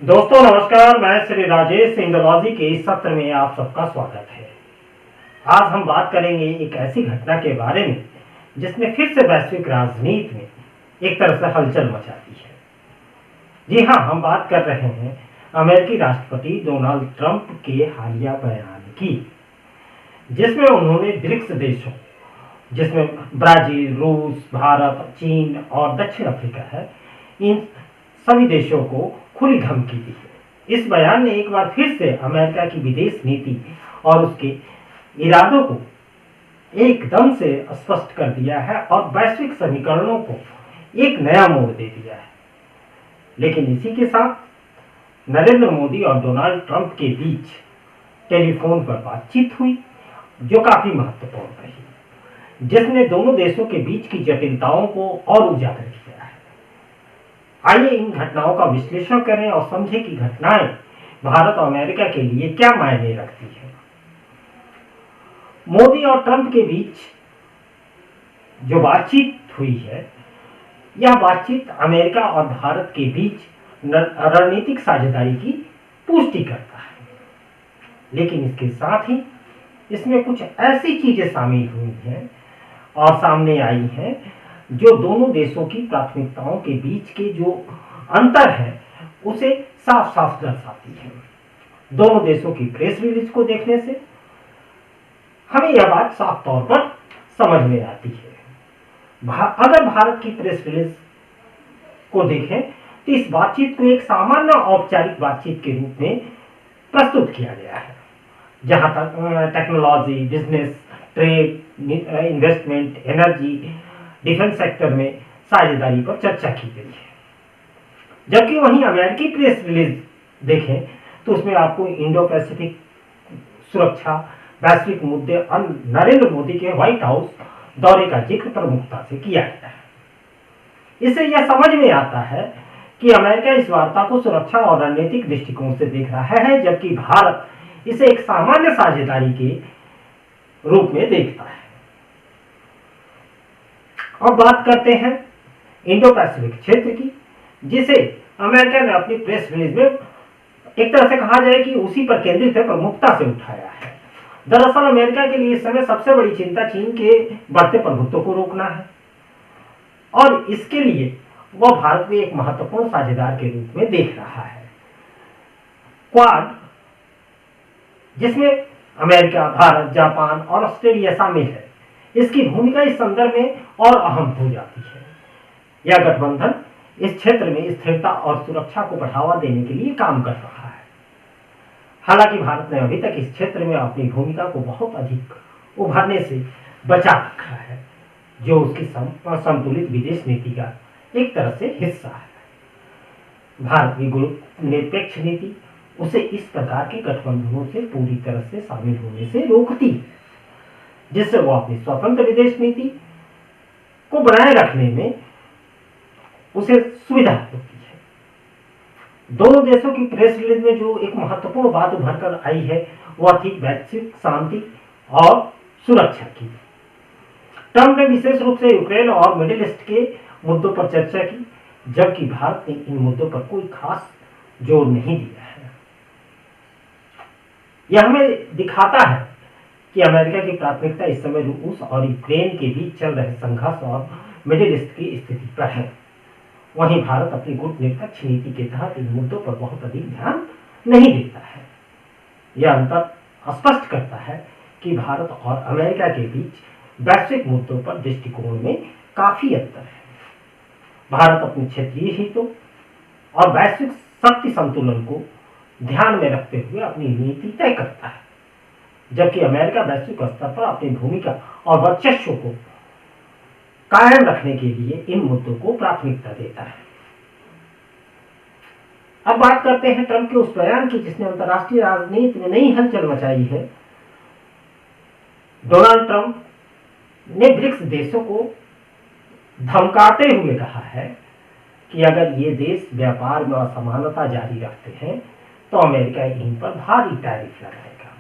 दोस्तों नमस्कार, मैं श्री राजेश इंदौलॉजी के इस सत्र में आप सबका स्वागत है। आज हम बात करेंगे एक ऐसी घटना के बारे में जिसने फिर से वैश्विक राजनीति में एक तरह से हलचल मचा दी है। जी हाँ, हम बात कर रहे हैं अमेरिकी राष्ट्रपति डोनाल्ड ट्रंप के हालिया बयान की, जिसमें उन्होंने ब्रिक्स देशों, जिसमें ब्राजील, रूस, भारत, चीन और दक्षिण अफ्रीका है, इन सभी देशों को खुली धमकी दी है। इस बयान ने एक बार फिर से अमेरिका की विदेश नीति और उसके इरादों को एकदम से स्पष्ट कर दिया है और वैश्विक समीकरणों को एक नया मोड़ दे दिया है। लेकिन इसी के साथ नरेंद्र मोदी और डोनाल्ड ट्रंप के बीच टेलीफोन पर बातचीत हुई, जो काफी महत्वपूर्ण रही, जिसने दोनों देशों के बीच की जटिलताओं को और उजागर किया है। आइए इन घटनाओं का विश्लेषण करें और समझें कि घटनाएं भारत और अमेरिका के लिए क्या मायने रखती है। मोदी और ट्रंप के बीच जो बातचीत हुई है, यह बातचीत अमेरिका और भारत के बीच रणनीतिक साझेदारी की पुष्टि करता है। लेकिन इसके साथ ही इसमें कुछ ऐसी चीजें शामिल हुई हैं और सामने आई हैं जो दोनों देशों की प्राथमिकताओं के बीच के जो अंतर है उसे साफ साफ दर्शाती है। दोनों देशों की प्रेस रिलीज को देखने से हमें यह बात साफ तौर पर समझ में आती है। अगर भारत की प्रेस रिलीज को देखें तो इस बातचीत को एक सामान्य औपचारिक बातचीत के रूप में प्रस्तुत किया गया है, जहां तक technology, business, trade, investment, energy, defence sector में साझेदारी पर चर्चा की गई है। जबकि वहीं अमेरिकी प्रेस रिलीज देखें तो उसमें आपको इंडो पैसिफिक सुरक्षा, वैश्विक मुद्दे और नरेंद्र मोदी के व्हाइट हाउस दौरे का जिक्र प्रमुखता से किया गया है। इससे यह समझ में आता है कि अमेरिका इस वार्ता को सुरक्षा और रणनीतिक दृष्टिकोण से देख रहा है, जबकि भारत इसे एक सामान्य साझेदारी के रूप में देखता है। अब बात करते हैं इंडो पैसिफिक क्षेत्र की, जिसे अमेरिका ने अपनी प्रेस रिलीज में एक तरह से कहा जाए कि उसी पर केंद्रित है, प्रमुखता से उठाया है। दरअसल अमेरिका के लिए इस समय सबसे बड़ी चिंता चीन के बढ़ते प्रभुत्व को रोकना है और इसके लिए वह भारत को एक महत्वपूर्ण साझेदार के रूप में देख रहा है। क्वाड, जिसमें अमेरिका, भारत, जापान और ऑस्ट्रेलिया शामिल है, इसकी भूमिका इस संदर्भ में और अहम हो जाती है। यह गठबंधन इस क्षेत्र में स्थिरता और सुरक्षा को बढ़ावा देने के लिए काम कर रहा है। हालांकि भारत ने अभी तक इस क्षेत्र में अपनी भूमिका को बहुत अधिक उभरने से बचा रखा है, जो उसकी संतुलित विदेश नीति का एक तरह से हिस्सा है। भारत की निरपेक्ष नीति उसे इस प्रकार के गठबंधनों से पूरी तरह से शामिल होने से रोकती है, जिससे वो अपनी स्वतंत्र विदेश नीति को बनाए रखने में उसे सुविधा होती है। दोनों देशों की प्रेस रिलीज में जो एक महत्वपूर्ण बात उभर कर आई है, वह थी वैश्विक शांति और सुरक्षा की। ट्रंप ने विशेष रूप से यूक्रेन और मिडिल ईस्ट के मुद्दों पर चर्चा की, जबकि भारत ने इन मुद्दों पर कोई खास जोर नहीं दिया है। यह हमें दिखाता है कि अमेरिका की प्राथमिकता इस समय रूस और यूक्रेन के बीच चल रहे संघर्ष और मिडिल ईस्ट की स्थिति पर है। वहीं भारत अपनी गुटनिरपेक्ष नीति के तहत इन मुद्दों पर बहुत अधिक ध्यान नहीं देता है। यह अंतर स्पष्ट करता है कि भारत और अमेरिका के बीच वैश्विक मुद्दों पर दृष्टिकोण में काफी अंतर है। भारत अपने क्षेत्रीय हितों और वैश्विक शक्ति संतुलन को ध्यान में रखते हुए अपनी नीति तय करता है, जबकि अमेरिका वैश्विक स्तर पर अपनी भूमिका और वर्चस्व को कायम रखने के लिए इन मुद्दों को प्राथमिकता देता है। अब बात करते हैं ट्रंप के उस बयान की जिसने अंतर्राष्ट्रीय राजनीति में नई हलचल मचाई है। डोनाल्ड ट्रंप ने ब्रिक्स देशों को धमकाते हुए कहा है कि अगर ये देश व्यापार में असमानता जारी रखते हैं तो अमेरिका इन पर भारी टैरिफ लगाएगा।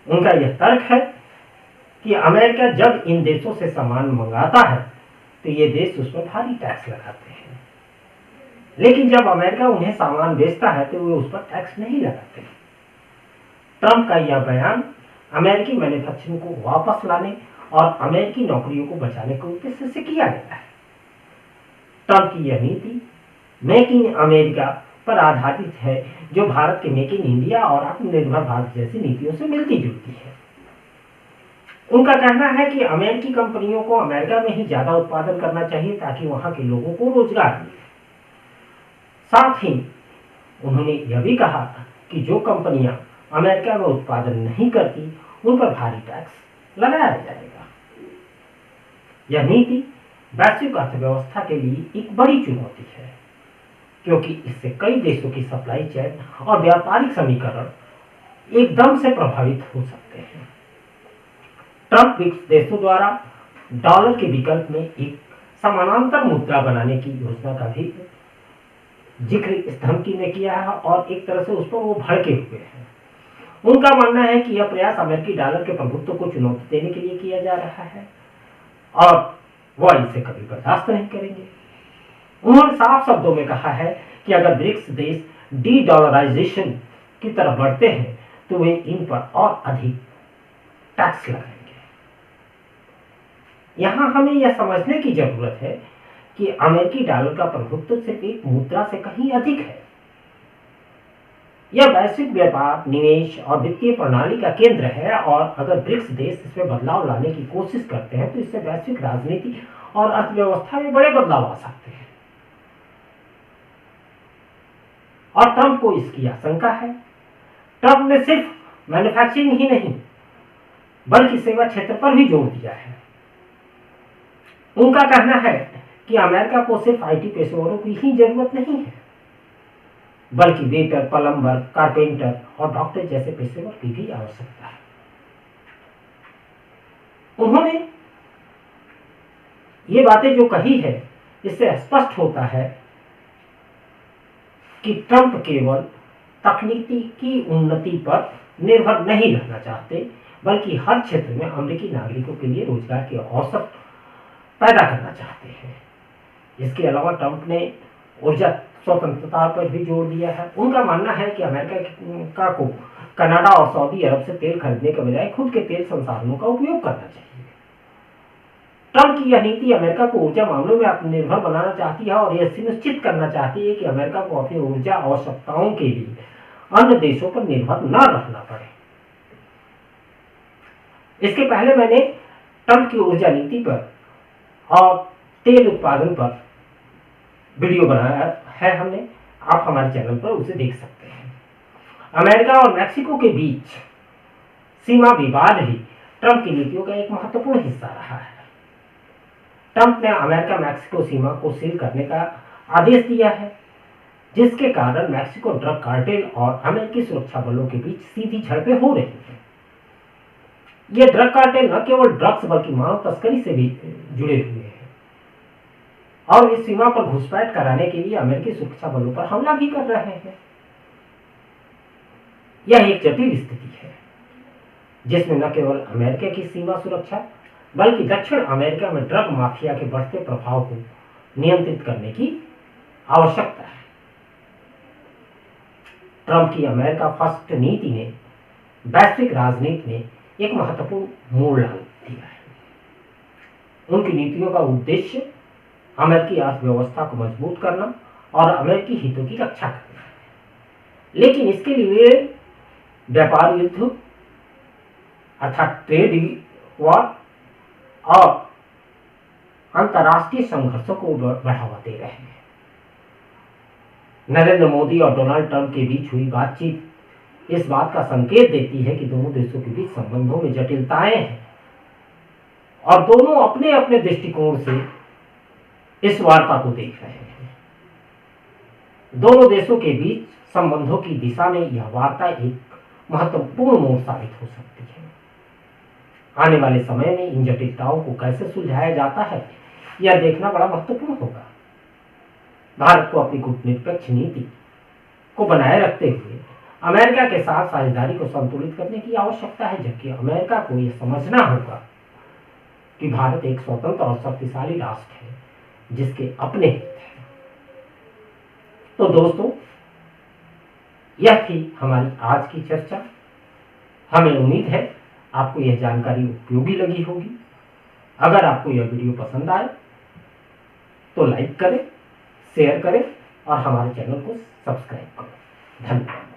उनका यह तर्क है कि अमेरिका जब इन देशों से सामान मंगाता है तो ये देश उस पर भारी टैक्स लगाते हैं। लेकिन जब अमेरिका उन्हें सामान बेचता है तो वे उस पर टैक्स नहीं लगाते। ट्रंप का यह बयान अमेरिकी मैन्युफैक्चरिंग को वापस लाने और अमेरिकी नौकरियों को बचाने के उद्देश्य से किया गया है। ट्रंप की यह नीति मेक इन अमेरिका पर आधारित है, जो भारत के मेक इन इंडिया और आत्मनिर्भर भारत जैसी नीतियों से मिलती जुलती है। उनका कहना है कि अमेरिकी कंपनियों को अमेरिका में ही ज्यादा उत्पादन करना चाहिए ताकि वहां के लोगों को रोजगार मिले। साथ ही उन्होंने यह भी कहा कि जो कंपनियां अमेरिका में उत्पादन नहीं करती उन पर भारी टैक्स लगाया जाएगा। यह नीति वैश्विक अर्थव्यवस्था के लिए एक बड़ी चुनौती है, क्योंकि इससे कई देशों की सप्लाई चेन और व्यापारिक समीकरण एकदम से प्रभावित हो सकते हैं। ट्रंप ब्रिक्स देशों द्वारा डॉलर के विकल्प में एक समानांतर मुद्रा बनाने की योजना का भी जिक्र इस धमकी में किया है और एक तरह से उस पर वो भड़के हुए हैं। उनका मानना है कि यह प्रयास अमेरिकी डॉलर के प्रभुत्व को चुनौती देने के लिए किया जा रहा है और वह इसे कभी बर्दाश्त नहीं करेंगे। उन्होंने साफ शब्दों में कहा है कि अगर ब्रिक्स देश डी डॉलराइजेशन की तरफ बढ़ते हैं तो वे इन पर और अधिक टैक्स लगाएंगे। यहां हमें यह समझने की जरूरत है कि अमेरिकी डॉलर का प्रभुत्व सिर्फ एक मुद्रा से कहीं अधिक है। यह वैश्विक व्यापार, निवेश और वित्तीय प्रणाली का केंद्र है और अगर ब्रिक्स देश इसमें बदलाव लाने की कोशिश करते हैं तो इससे वैश्विक राजनीति और अर्थव्यवस्था में बड़े बदलाव आ सकते हैं। और ट्रंप को इसकी आशंका है। ट्रंप ने सिर्फ मैन्युफैक्चरिंग ही नहीं बल्कि सेवा क्षेत्र पर भी जोर दिया है। उनका कहना है कि अमेरिका को सिर्फ आईटी पेशेवरों की ही जरूरत नहीं है, बल्कि वेटर, प्लम्बर, कारपेंटर और डॉक्टर जैसे पेशेवर की भी आवश्यकता है। उन्होंने ये बातें जो कही है इससे स्पष्ट होता है कि ट्रंप केवल तकनीकी की उन्नति पर निर्भर नहीं रहना चाहते, बल्कि हर क्षेत्र में अमेरिकी नागरिकों के लिए रोजगार के अवसर पैदा करना चाहते हैं। इसके अलावा ट्रंप ने ऊर्जा स्वतंत्रता पर भी जोर दिया है। उनका मानना है कि अमेरिका को कनाडा और सऊदी अरब से तेल खरीदने के बजाय खुद के तेल संसाधनों का उपयोग करना चाहिए। ट्रंप की यह नीति अमेरिका को ऊर्जा मामलों में आत्मनिर्भर बनाना चाहती है और यह सुनिश्चित करना चाहती है कि अमेरिका को अपनी ऊर्जा आवश्यकताओं के लिए अन्य देशों पर निर्भर न रहना पड़े। इसके पहले मैंने ट्रंप की ऊर्जा नीति पर और तेल उत्पादन पर वीडियो बनाया है हमने, आप हमारे चैनल पर उसे देख सकते हैं। अमेरिका और मैक्सिको के बीच सीमा विवाद भी ट्रंप की नीतियों का एक महत्वपूर्ण हिस्सा रहा है। ट्रंप ने अमेरिका मैक्सिको सीमा को सील करने का आदेश दिया है, जिसके कारण मैक्सिको ड्रग कार्टेल और अमेरिकी सुरक्षा बलों के बीच सीधी झड़पें हो रही हैं। ये ड्रग कार्टेल न केवल ड्रग्स बल्कि मानव तस्करी से भी जुड़े हुए हैं और इस सीमा पर घुसपैठ कराने के लिए अमेरिकी सुरक्षा बलों पर हमला भी कर रहे हैं। यह एक जटिल स्थिति है जिसमें न केवल अमेरिका की सीमा सुरक्षा बल्कि दक्षिण अमेरिका में ड्रग माफिया के बढ़ते प्रभाव को नियंत्रित करने की आवश्यकता है। ट्रंप की अमेरिका फर्स्ट नीति ने वैश्विक राजनीति में एक महत्वपूर्ण मोड़ ला दिया है। उनकी नीतियों का उद्देश्य अमेरिकी अर्थव्यवस्था को मजबूत करना और अमेरिकी हितों की रक्षा करना है, लेकिन इसके लिए व्यापार युद्ध अर्थात ट्रेड वॉर और अंतर्राष्ट्रीय संघर्षों को बढ़ावा दे रहे हैं। नरेंद्र मोदी और डोनाल्ड ट्रंप के बीच हुई बातचीत इस बात का संकेत देती है कि दोनों देशों के बीच संबंधों में जटिलताएं हैं और दोनों अपने अपने दृष्टिकोण से इस वार्ता को देख रहे हैं। दोनों देशों के बीच संबंधों की दिशा में यह वार्ता एक महत्वपूर्ण मोड़ साबित हो सकती है। आने वाले समय में इन जटिलताओं को कैसे सुलझाया जाता है यह देखना बड़ा महत्वपूर्ण होगा। भारत को अपनी कूटनीतिक नीति को बनाए रखते हुए अमेरिका के साथ साझेदारी को संतुलित करने की आवश्यकता है, जबकि अमेरिका को यह समझना होगा कि भारत एक स्वतंत्र और शक्तिशाली राष्ट्र है जिसके अपने हित हैं। तो दोस्तों, यह थी हमारी आज की चर्चा। हमें उम्मीद है आपको यह जानकारी उपयोगी लगी होगी। अगर आपको यह वीडियो पसंद आए तो लाइक करें, शेयर करें और हमारे चैनल को सब्सक्राइब करें। धन्यवाद।